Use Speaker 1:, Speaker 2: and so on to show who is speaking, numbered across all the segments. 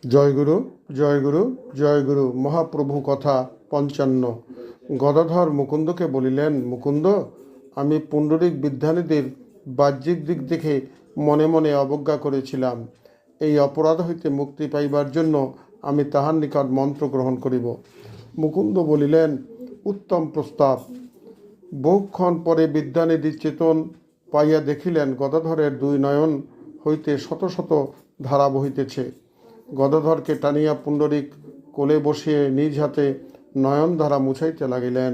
Speaker 1: জয়গুরু জয়গুরু জয়গুরু। মহাপ্রভু কথা ৫৫। গদাধর মুকুন্দকে বলিলেন, মুকুন্দ, আমি পুণ্ডরিক বিদ্যানিধির বাহ্যিক দিক দেখে মনে মনে অবজ্ঞা করেছিলাম। এই অপরাধ হইতে মুক্তি পাইবার জন্য আমি তাহার নিকট মন্ত্র গ্রহণ করিব। মুকুন্দ বলিলেন, উত্তম প্রস্তাব। বহুক্ষণ পরে বিদ্যানিধি চেতন পাইয়া দেখিলেন গদাধরের দুই নয়ন হইতে শত শত ধারা বহিতেছে। গদাধরকে টানিয়া পুণ্ডরিক কোলে বসিয়ে নিজ হাতে নয়নধারা মুছাইতে লাগিলেন।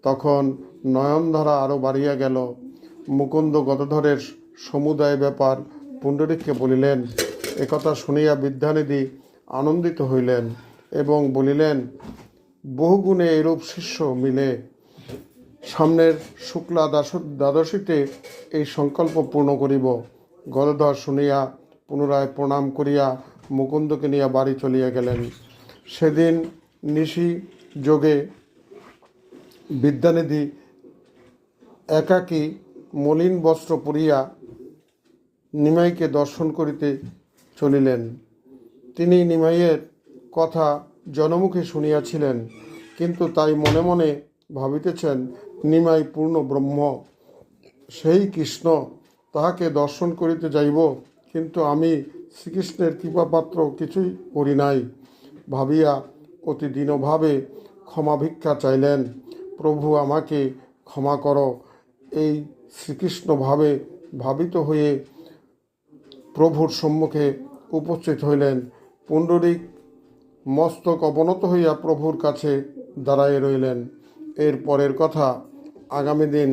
Speaker 1: তখন নয়নধারা আরও বাড়িয়া গেল। মুকুন্দ গদাধরের সমুদায় ব্যাপার পুণ্ডরিককে বলিলেন। একথা শুনিয়া বিদ্যানিধি আনন্দিত হইলেন এবং বলিলেন, বহুগুণে এরূপ শিষ্য মিলে। সামনের শুক্লা দ্বাদশীতে এই সংকল্প পূর্ণ করিব। গদাধর শুনিয়া পুনরায় প্রণাম করিয়া মুকুন্দকে নিয়ে বাড়ি চলিয়া গেলেন। সেদিন নিশি যোগে বিদ্যানিধি একাকী মলিন বস্ত্র পরিয়া নিমাইকে দর্শন করিতে চলিলেন। তিনি নিমাইয়ের কথা জনমুখে শুনিয়াছিলেন, কিন্তু তাই মনে মনে ভাবিতেছেন, নিমাই পূর্ণ ব্রহ্ম, সেই কৃষ্ণ, তাহাকে দর্শন করিতে যাইব, কিন্তু আমি শ্রীকৃষ্ণের কৃপাপাত্র কিছুই করি নাই ভাবিয়া অতি দীনভাবে ক্ষমা ভিক্ষা চাইলেন। প্রভু, আমাকে ক্ষমা করো। এই শ্রীকৃষ্ণ ভাবে ভাবিত হয়ে প্রভুর সম্মুখে উপস্থিত হইলেন। পুণ্ডরিক মস্তক অবনত হইয়া প্রভুর কাছে দাঁড়াইয়া রইলেন। এর পরের কথা আগামী দিন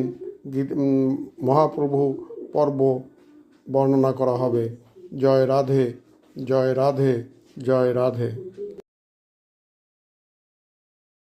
Speaker 1: মহাপ্রভু পর্ব বর্ণনা করা হবে। জয় রাধে, জয় রাধে, জয় রাধে।